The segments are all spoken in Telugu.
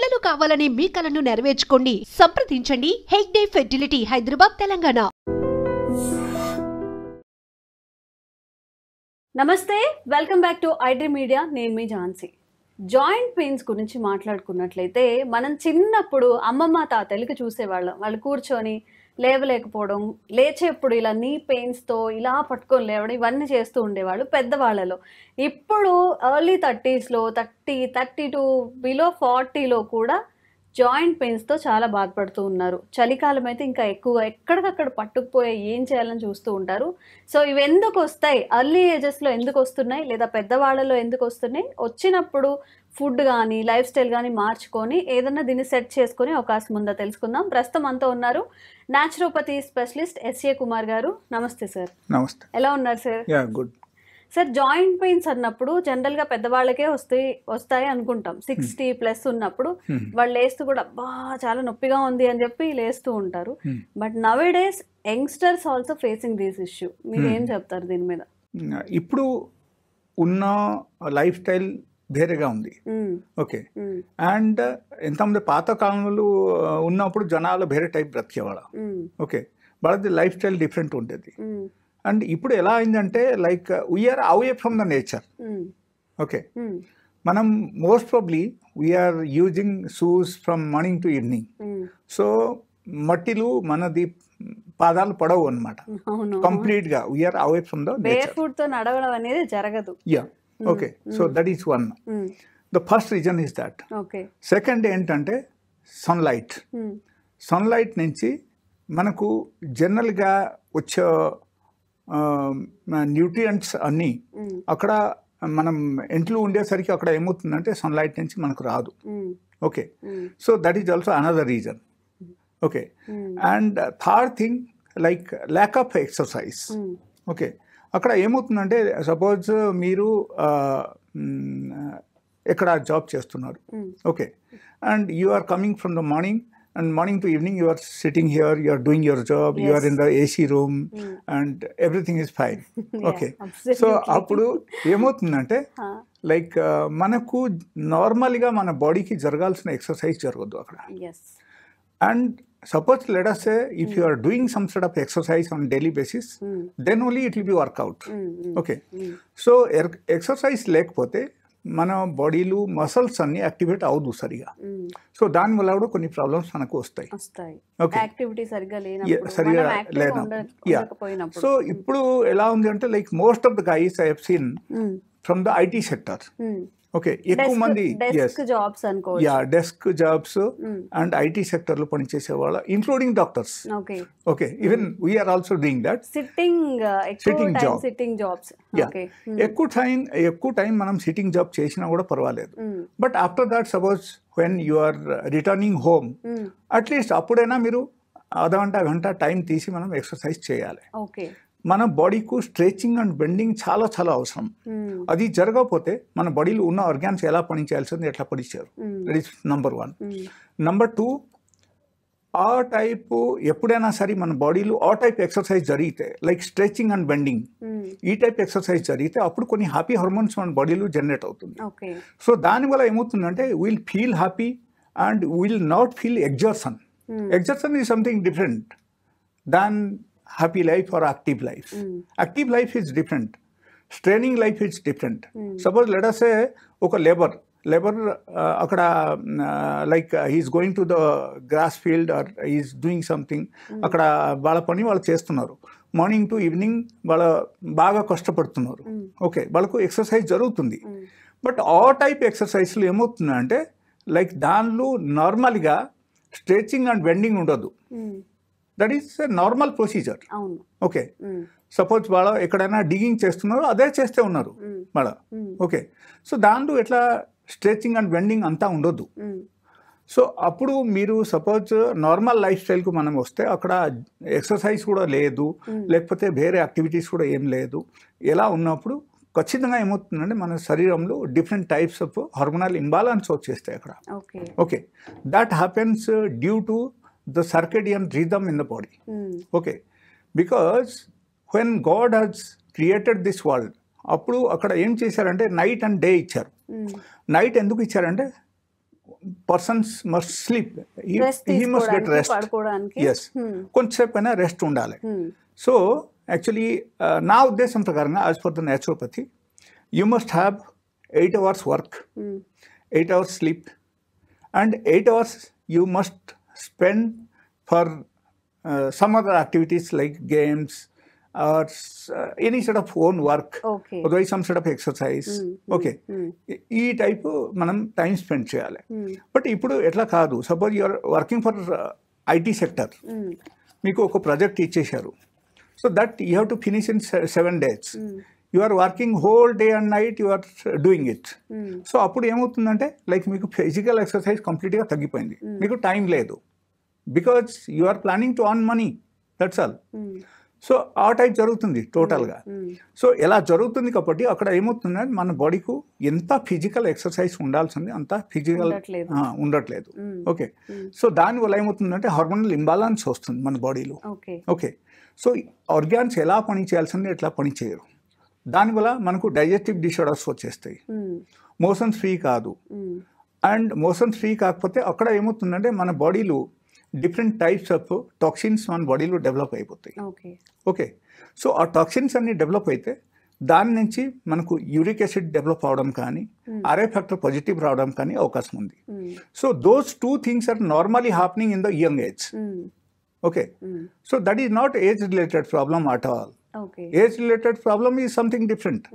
పిల్లలు కావాలని మీ కలను నెరవేర్చుకోండి. సంప్రదించండి హెగ్డే ఫెర్టిలిటీ, హైదరాబాద్, తెలంగాణ. నమస్తే, welcome back to iDream media. నేను మీ ఝాన్సీ. జాయింట్ పెయిన్స్ గురించి మాట్లాడుకున్నట్లయితే మనం చిన్నప్పుడు అమ్మమ్మ తాతయ్యలకి చూసేవాళ్ళం. వాళ్ళు కూర్చొని లేవలేకపోవడం, లేచేప్పుడు ఇలా నీ పెయిన్స్తో ఇలా పట్టుకొని లేవడం, ఇవన్నీ చేస్తూ ఉండేవాళ్ళు పెద్దవాళ్ళలో. ఇప్పుడు ఎర్లీ 30స్లో 32 బిలో 40లో కూడా జాయింట్ పెయిన్స్తో చాలా బాధపడుతూ ఉన్నారు. చలికాలం అయితే ఇంకా ఎక్కువ ఎక్కడికక్కడ పట్టుకుపోయే ఏం చేయాలని చూస్తూ ఉంటారు. సో ఇవి ఎందుకు వస్తాయి, ఎర్లీ ఏజెస్లో ఎందుకు వస్తున్నాయి, లేదా పెద్దవాళ్ళలో ఎందుకు వస్తున్నాయి, వచ్చినప్పుడు ఫుడ్ కానీ లైఫ్ స్టైల్ కానీ మార్చుకొని ఏదన్నా దీన్ని సెట్ చేసుకునే అవకాశం ఉందో తెలుసుకుందాం. ప్రస్తుతం అంతా ఉన్నారు న్యాచురోపతి స్పెషలిస్ట్ ఎస్ఏ కుమార్ గారు. నమస్తే సార్. నమస్తే. ఎలా ఉన్నారు sir? Good sir, joint pains అన్నప్పుడు జనరల్గా పెద్దవాళ్ళకే వస్తాయి అనుకుంటాం. 60+ ఉన్నప్పుడు వాళ్ళు లేస్తూ కూడా అబ్బా చాలా నొప్పిగా ఉంది అని చెప్పి లేస్తూ ఉంటారు. But now days youngsters also facing this issue. మీరు ఏం చెప్తారు దీని మీద? ఇప్పుడు ఉన్న లైఫ్ స్టైల్ వేరేగా ఉంది. ఓకే. అండ్ ఎంతమంది పాత కాలంలో ఉన్నప్పుడు జనాలు వేరే టైప్ బ్రతికేవాళ్ళ. ఓకే, వాళ్ళది లైఫ్ స్టైల్ డిఫరెంట్ ఉండేది. అండ్ ఇప్పుడు ఎలా అయిందంటే like we're away from the nature. Okay, మనం most probably we're using shoes from morning to evening. So మట్టిలు మనది పాదాలు పడవు అనమాట. కంప్లీట్గా we're away from the nature. Foot తో నడవడం అనేది జరగదు. Yeah, okay. So that is one. The first reason is that. Second ఏంటంటే సన్లైట్. సన్లైట్ నుంచి మనకు జనరల్గా వచ్చే న్యూట్రియంట్స్ అన్నీ అక్కడ మనం ఇంట్లో ఉండేసరికి అక్కడ ఏమవుతుందంటే సన్లైట్ నుంచి మనకు రాదు. Okay, so that is also another reason. Okay, and third thing like lack of exercise. Okay, అక్కడ ఏమవుతుందంటే సపోజ్ మీరు ఎక్కడ జాబ్ చేస్తున్నారు. Okay, and you are coming from the morning and morning to evening you are sitting here, you are doing your job. Yes. You are in the AC room and everything is fine. Okay, so appudu emotundante like manaku normally ga mana body ki jaragalsina exercise jaragadu akada. Yes, and suppose let us say if you are doing some sort of exercise on daily basis, then only it will be workout. Okay, so exercise lekapothe మన బాడీలో మసల్స్ అన్ని యాక్టివేట్ అవ్వదు సరిగా. సో దానివల్ల కూడా కొన్ని ప్రాబ్లమ్స్ మనకు వస్తాయి. సరిగా లేనప్పుడు. సో ఇప్పుడు ఎలా ఉంది అంటే like most of the guys I have seen from the IT sector. Okay, ఎక్కువ మంది desk jobs and IT sector లో పనిచేసే వాళ్ళ including doctors. Okay, even we're also doing that sitting jobs. ఎక్కువ టైం మనం సిట్టింగ్ జాబ్ చేసినా కూడా పర్వాలేదు. But after that suppose when you are returning home at least అప్పుడైనా మీరు గంట టైం తీసి మనం ఎక్సర్సైజ్ చేయాలి. మన బాడీకు స్ట్రెచింగ్ అండ్ బెండింగ్ చాలా చాలా అవసరం. అది జరగకపోతే మన బాడీలో ఉన్న ఆర్గాన్స్ ఎలా పనిచేయాల్సింది ఎట్లా పనిచేయరు. That is number 1. నంబర్ 2, ఆ టైపు ఎప్పుడైనా సరే మన బాడీలో ఆ టైప్ ఎక్సర్సైజ్ జరిగితే లైక్ స్ట్రెచింగ్ అండ్ బెండింగ్, ఈ టైప్ ఎక్సర్సైజ్ జరిగితే అప్పుడు కొన్ని హ్యాపీ హార్మోన్స్ మన బాడీలో జనరేట్ అవుతుంది. సో దానివల్ల ఏమవుతుందంటే will feel happy and will not feel exertion. Exertion is something different than happy life or active life. Active life is different. Straining life is different. Suppose let us say oka labor akada like he is going to the grass field or he is doing something. Akada vaala pani vaalu chestunnaru. Morning to evening వాళ్ళ బాగా కష్టపడుతున్నారు. ఓకే, వాళ్ళకు ఎక్సర్సైజ్ జరుగుతుంది. బట్ ఆ టైప్ ఎక్సర్సైజ్లు ఏమవుతుందంటే లైక్ దానిలో నార్మల్గా స్ట్రెచింగ్ అండ్ బెండింగ్ ఉండదు. That is a normal procedure. Okay, suppose వాళ్ళ ఎక్కడైనా డిగింగ్ చేస్తున్నారు అదే చేస్తే ఉన్నారు వాళ్ళ. ఓకే, సో దాంట్లో ఎట్లా స్ట్రెచింగ్ అండ్ బెండింగ్ అంతా ఉండొద్దు. సో అప్పుడు మీరు సపోజ్ నార్మల్ లైఫ్ స్టైల్కు మనం వస్తే అక్కడ ఎక్సర్సైజ్ కూడా లేదు, లేకపోతే వేరే యాక్టివిటీస్ కూడా ఏం లేదు. ఎలా ఉన్నప్పుడు ఖచ్చితంగా ఏమవుతుందంటే మన శరీరంలో different types of hormonal imbalance వచ్చేస్తాయి అక్కడ. Okay, that happens due to the circadian rhythm in the body. Okay, because when God has created this world, అప్పుడు అక్కడ ఏం చేశారంటే నైట్ అండ్ డే ఇచ్చారు. నైట్ ఎందుకు ఇచ్చారంటే persons must sleep, he must get rest. Yes, కొంచెంసేపు అయినా రెస్ట్ ఉండాలి. సో యాక్చువల్లీ నా ఉద్దేశం ప్రకారంగా as per the naturopathy you must have 8 hours work, 8 hours sleep, and 8 hours you must spend for some other activities like games or any sort of own work, otherwise some sort of exercise. Okay, ఈ టైప్ మనం టైం స్పెండ్ చేయాలి. బట్ ఇప్పుడు ఎట్లా కాదు, suppose you're working for IT sector, మీకు ఒక ప్రాజెక్ట్ ఇచ్చేశారు, so that you have to finish in 7 days. You are working whole day and night, you are doing it. So అప్పుడు ఏమవుతుందంటే లైక్ మీకు ఫిజికల్ ఎక్సర్సైజ్ కంప్లీట్గా తగ్గిపోయింది, మీకు టైం లేదు, because you are planning to earn money, that's all. So ఆ టైప్ జరుగుతుంది టోటల్గా. సో ఎలా జరుగుతుంది కాబట్టి అక్కడ ఏమవుతుందంటే మన బాడీకు ఎంత ఫిజికల్ ఎక్సర్సైజ్ ఉండాల్సింది అంత ఫిజికల్ ఉండట్లేదు. ఓకే, సో దానివల్ల ఏమవుతుందంటే హార్మోనల్ ఇంబాలెన్స్ వస్తుంది మన బాడీలో. ఓకే, సో ఆర్గాన్స్ ఎలా పని చేయాల్సింది ఎట్లా పని చేయరు, దానివల్ల మనకు డైజెస్టివ్ డిసార్డర్స్ వచ్చేస్తాయి, మోషన్స్ ఫ్రీ కాదు. అండ్ మోషన్స్ ఫ్రీ కాకపోతే అక్కడ ఏమవుతుందంటే మన బాడీలో డిఫరెంట్ టైప్స్ ఆఫ్ టాక్సిన్స్ మన బాడీలో డెవలప్ అయిపోతాయి. ఓకే, సో ఆ టాక్సిన్స్ అన్ని డెవలప్ అయితే దాని నుంచి మనకు యూరిక్ యాసిడ్ డెవలప్ అవడం కానీ ఆర్ఏ ఫ్యాక్టర్ పాజిటివ్ రావడం కానీ అవకాశం ఉంది. So those 2 things are normally happening in the young age. Okay, so that is not age related problem at all. Age related problem is something different.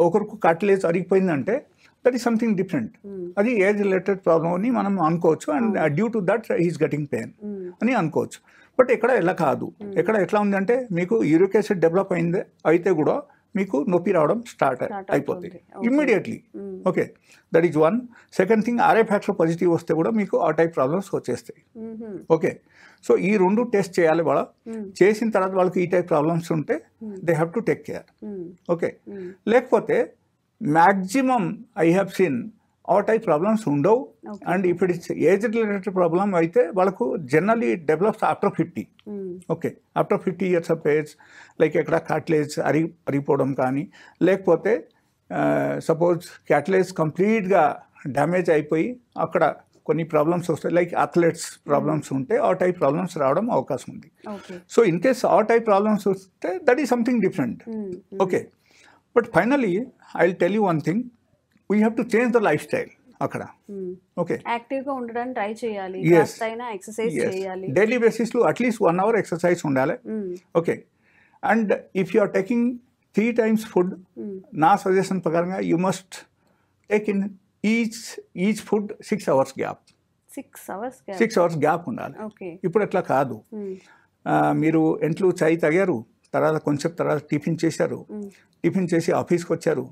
ఒకరికి కార్టిలేజ్ అరిగిపోయిందంటే దట్ ఈస్ సంథింగ్ డిఫరెంట్, అది ఏజ్ రిలేటెడ్ ప్రాబ్లమ్ అని మనం అనుకోవచ్చు. And due to that he's getting pain అని అనుకోవచ్చు. బట్ ఇక్కడ ఎలా కాదు, ఇక్కడ ఎట్లా ఉందంటే మీకు యూరిక్ యాసిడ్ డెవలప్ అయింది అయితే కూడా మీకు నొప్పి రావడం స్టార్ట్ అయిపోతుంది immediately. Okay, that is one. Second thing, RA factor positive వస్తే కూడా మీకు ఆ టైప్ ప్రాబ్లమ్స్ వచ్చేస్తాయి. ఓకే, సో ఈ 2 టెస్ట్ చేయాలి వాళ్ళ. చేసిన తర్వాత వాళ్ళకి ఈ టైప్ ప్రాబ్లమ్స్ ఉంటే they have to take care. Okay, లేకపోతే మ్యాక్సిమం ఐ హ్యావ్ సీన్ ఆ టైప్ ప్రాబ్లమ్స్ ఉండవు. అండ్ ఇప్పుడు ఏజ్ రిలేటెడ్ ప్రాబ్లమ్ అయితే వాళ్ళకు generally develops after 50. Okay, after 50 years of age, like ఎక్కడ కార్టిలేజ్ అరిగిపోవడం కానీ, లేకపోతే సపోజ్ కార్టిలేజ్ కంప్లీట్గా డ్యామేజ్ అయిపోయి అక్కడ కొన్ని ప్రాబ్లమ్స్ వస్తాయి, లైక్ అథ్లెట్స్ ప్రాబ్లమ్స్ ఉంటే ఆ టైప్ ప్రాబ్లమ్స్ రావడం అవకాశం ఉంది. సో ఇన్ కేస్ ఆ టైప్ ప్రాబ్లమ్స్ వస్తే that is something different. Okay, but finally I will tell you one thing, we have to change the lifestyle అక్కడ. ఓకే, యాక్టివ్గా ఉండడానికి ట్రై చేయాలి, ఎక్సర్సైజ్ చేయాలి, డైలీ బేసిస్లో అట్లీస్ట్ 1 hour ఎక్సర్సైజ్ ఉండాలి. Okay, and if you are taking 3 times food, నా సజెషన్ ప్రకారంగా you must take in each food 6 hours gap. 6 hours gap ఉండాలి. ఇప్పుడు ఎట్లా కాదు, మీరు ఇంట్లో చాయ్ తాగారు, తర్వాత కొంచెం తర్వాత టిఫిన్ చేశారు, టిఫిన్ చేసి ఆఫీస్కి వచ్చారు,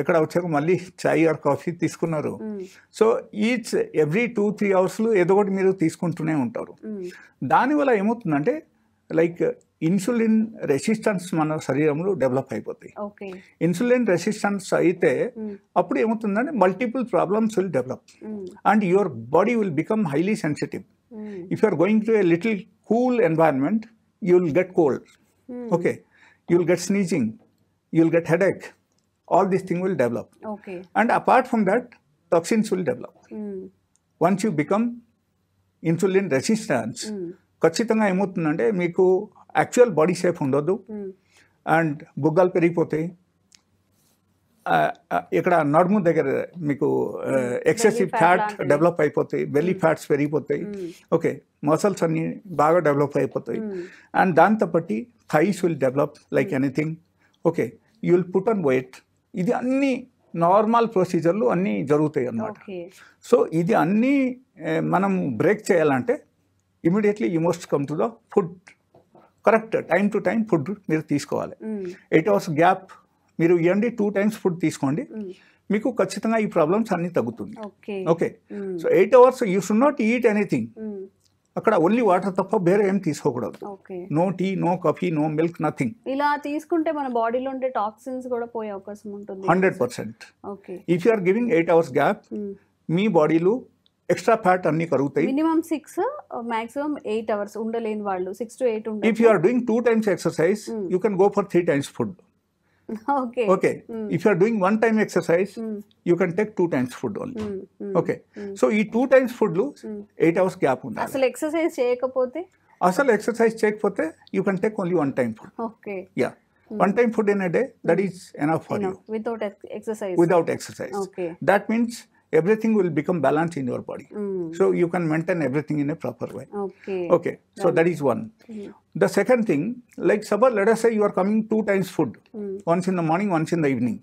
ఎక్కడ వచ్చారు మళ్ళీ చాయ్ ఆర్ కాఫీ తీసుకున్నారు. సో ఎవ్రీ 2-3 hours ఏదో ఒకటి మీరు తీసుకుంటూనే ఉంటారు. దానివల్ల ఏమవుతుందంటే లైక్ ఇన్సులిన్ రెసిస్టెన్స్ మన శరీరంలో డెవలప్ అయిపోతాయి. ఇన్సులిన్ రెసిస్టెన్స్ అయితే అప్పుడు ఏమవుతుందంటే multiple problems will develop and your body will become highly sensitive. If you are going to a little cool environment you will get cold. Okay, you will get sneezing, you will get headache, all these things will develop. And apart from that, toxins will develop. Once you become insulin resistant, ఖచ్చితంగా ఏమవుతుందంటే మీకు యాక్చువల్ బాడీ షేప్ ఉండదు అండ్ బుగ్గలు పెరిగిపోతాయి. ఇక్కడ నడుము దగ్గర మీకు ఎక్సెసివ్ ఫ్యాట్ డెవలప్ అయిపోతాయి, బెల్లీ ఫ్యాట్స్ పెరిగిపోతాయి. ఓకే, మసల్స్ అన్ని బాగా డెవలప్ అయిపోతాయి. అండ్ దాంతో బట్టి thighs will develop like anything. Okay, you will put on weight. ఇది అన్ని నార్మల్ ప్రొసీజర్లు అన్నీ జరుగుతాయి అన్నమాట. సో ఇది అన్నీ మనం బ్రేక్ చేయాలంటే immediately you must come to the food. Correct time to time food మీరు తీసుకోవాలి. 8 hours గ్యాప్ మీరు ఇవ్వండి, 2 times ఫుడ్ తీసుకోండి, మీకు ఖచ్చితంగా ఈ ప్రాబ్లమ్స్ అన్ని తగ్గుతుంది. Okay, so 8 hours you should not eat anything. అక్కడ ఓన్లీ వాటర్ తప్ప వేరే ఏం తీసుకోకూడదు. No tea, no coffee, no milk, nothing. ఇలా తీసుకుంటే మన బాడీలో ఉండే టాక్సిన్స్ కూడా పోయే అవకాశం ఉంటుంది 100%. If you are giving 8 hours gap మీ బాడీలో ఎక్స్ట్రా ఫ్యాట్ అన్ని కరుగుతాయి. మినిమం 6, మాక్సిమం 8 hours ఉండలేని వాళ్ళు 6 to 8 ఉండాలి. If you are doing 2 times exercise you can go for 3 times food. Okay. If you are doing 1 time exercise, you can take 2 times food only. Okay. So ఈ 2 times food లో 8 hours gap ఉండాలి. అసలు ఎక్సర్సైజ్ చేయకపోతే you can take only 1 time food. Okay. Yeah. 1 time food in a day, that is enough for you. Without exercise. Okay. That means everything will become balanced in your body. So you can maintain everything in a proper way. Okay. So that is one. The second thing, like suppose let us say you are coming 2 times food, once in the morning, once in the evening,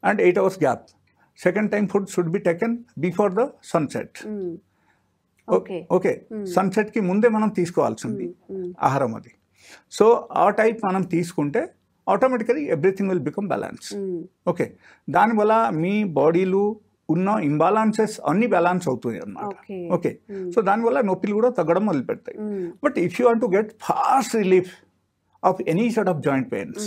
and 8 hours gap. Second time food should be taken before the sunset. Okay. Sunset ki munde manam తీసుకోవాల్సింది ఆహారం అది. సో ఆ టైప్ మనం తీసుకుంటే automatically everything will become balance. Okay, దానివల్ల మీ బాడీలో ఉన్న ఇంబాలాన్సెస్ అన్ని బ్యాలెన్స్ అవుతుంది అన్నమాట. ఓకే, సో దానివల్ల నొప్పులు కూడా తగ్గడం మొదలు పెడతాయి. But if you want to get fast relief of any sort of joint pains,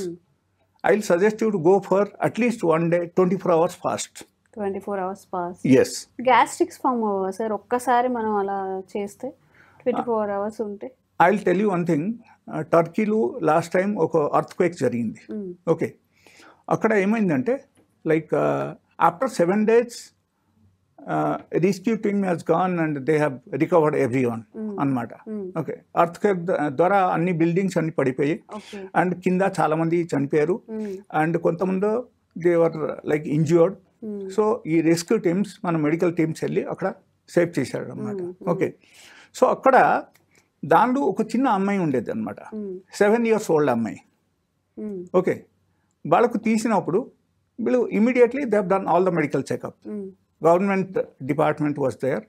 I will suggest you to go for at least 1 day 24 hours fast. 24 hours fast. Yes. Gastrics form అవ్వవా సార్ ఒక్కసారి మనం అలా చేస్తే 24 hours ఉంటే? I will tell you one thing, టర్కీలో లాస్ట్ టైం ఒక అర్త్క్వేక్ జరిగింది. ఓకే, అక్కడ ఏమైందంటే like after 7 days rescue team has gone and they have recovered everyone అనమాట. ఓకే, అర్త్క్వేక్ ద్వారా అన్ని బిల్డింగ్స్ అన్ని పడిపోయి అండ్ కింద చాలా మంది చనిపోయారు అండ్ కొంతమంది they were like injured. So ఈ రెస్క్యూ టీమ్స్ మన మెడికల్ టీమ్స్ వెళ్ళి అక్కడ సేవ్ చేశారు అనమాట. ఓకే, సో అక్కడ దాంట్లో ఒక చిన్న అమ్మాయి ఉండేది అనమాట, 7 years old అమ్మాయి. ఓకే, వాళ్ళకు తీసినప్పుడు వీళ్ళు immediately they have done all the medical checkup. Government department was there,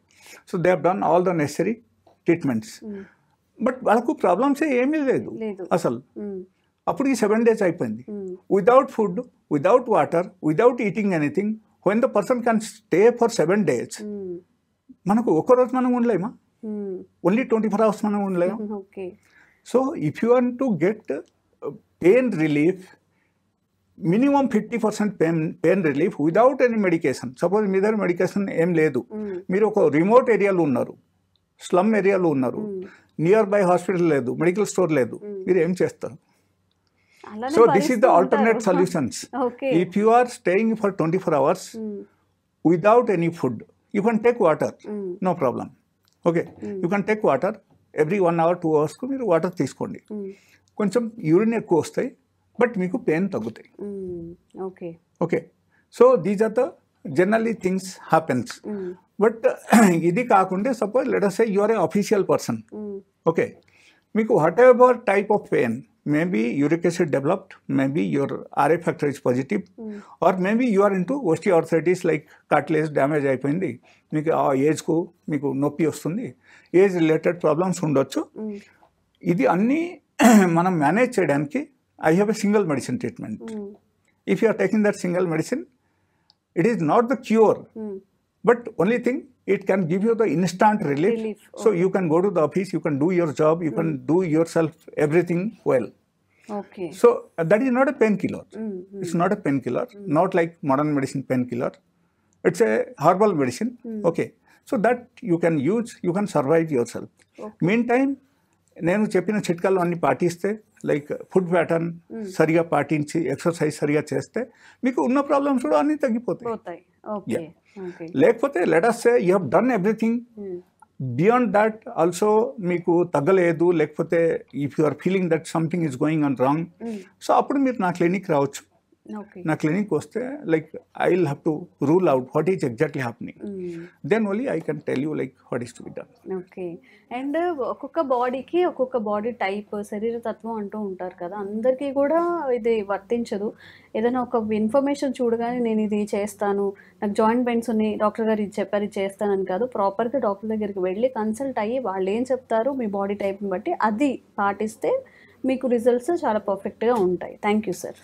so they have done all the necessary treatments. But వాళ్ళకు ప్రాబ్లమ్స్ ఏమీ లేదు అసలు. అప్పుడు ఈ 7 days అయిపోయింది without food, without water, without eating anything. When the person can stay for 7 days, మనకు ఒక్కరోజు మనం ఉండలేమా? ఓన్లీ 24 hours మనం ఉండలేము. So if you want to get pain relief, minimum 50% pain relief without any medication. Suppose మీ దగ్గర మెడికేషన్ ఏం లేదు, మీరు ఒక రిమోట్ ఏరియాలో ఉన్నారు, స్లమ్ ఏరియాలో ఉన్నారు, నియర్ బై హాస్పిటల్ లేదు, మెడికల్ స్టోర్ లేదు, మీరు ఏం చేస్తారు? So this is the alternate solutions. If you are staying for 24 hours without any food, you can take water, no problem. Okay, you can take water every 1 hour 2 hours మీరు వాటర్ తీసుకోండి. కొంచెం యూరిన్ ఎక్కువ వస్తాయి బట్ మీకు పెయిన్ తగ్గుతాయి. Okay, so these are the generally things happens. But ఇది కాకుండా suppose let us say you are an official person. Okay, మీకు whatever type of pain, maybe uric acid developed, maybe your RA factor is positive, or maybe you are into osteoarthritis like cartilage damage అయిపోయింది, మీకు ఆ ఏజ్కు మీకు నొప్పి వస్తుంది, ఏజ్ రిలేటెడ్ ప్రాబ్లమ్స్ ఉండొచ్చు. ఇది అన్నీ మనం మేనేజ్ చేయడానికి I have a single medicine treatment. If you are taking that single medicine, it is not the cure, but only thing it can give you the instant relief. So you can go to the office, you can do your job, you can do yourself everything well. Okay. So that is not a painkiller. It's not a painkiller, not like modern medicine painkiller. It's a herbal medicine. Okay, so that you can use, you can survive yourself. Meantime, నేను చెప్పిన చిట్కాలు అన్ని పాటిస్తే, లైక్ ఫుడ్ ప్యాటర్న్ సరిగా పాటించి ఎక్సర్సైజ్ సరిగా చేస్తే మీకు ఉన్న ప్రాబ్లమ్స్ కూడా అన్ని తగ్గిపోతాయి. లేకపోతే let us say you have done everything, beyond that also మీకు తగ్గలేదు, లేకపోతే if you are feeling that something is going on wrong, so అప్పుడు మీరు నా క్లినిక్ రావచ్చు. నా క్లినిక్ వస్తే like I will have to rule out what is exactly happening, then only I can tell you like what is to be done. Okay, and ఒక్కొక్క బాడీకి ఒక్కొక్క బాడీ టైప్, శరీర తత్వం అంటూ ఉంటారు కదా, అందరికీ కూడా ఇది వర్తించదు. ఏదైనా ఒక ఇన్ఫర్మేషన్ చూడగానే నేను ఇది చేస్తాను, నాకు జాయింట్ పెయిన్స్ ఉన్నాయి, డాక్టర్ గారు ఇది చెప్పారు ఇది చేస్తానని కాదు. ప్రాపర్గా డాక్టర్ దగ్గరికి వెళ్ళి కన్సల్ట్ అయ్యి వాళ్ళు ఏం చెప్తారు మీ బాడీ టైప్ని బట్టి అది పాటిస్తే మీకు రిజల్ట్స్ చాలా పర్ఫెక్ట్గా ఉంటాయి. Thank you sir.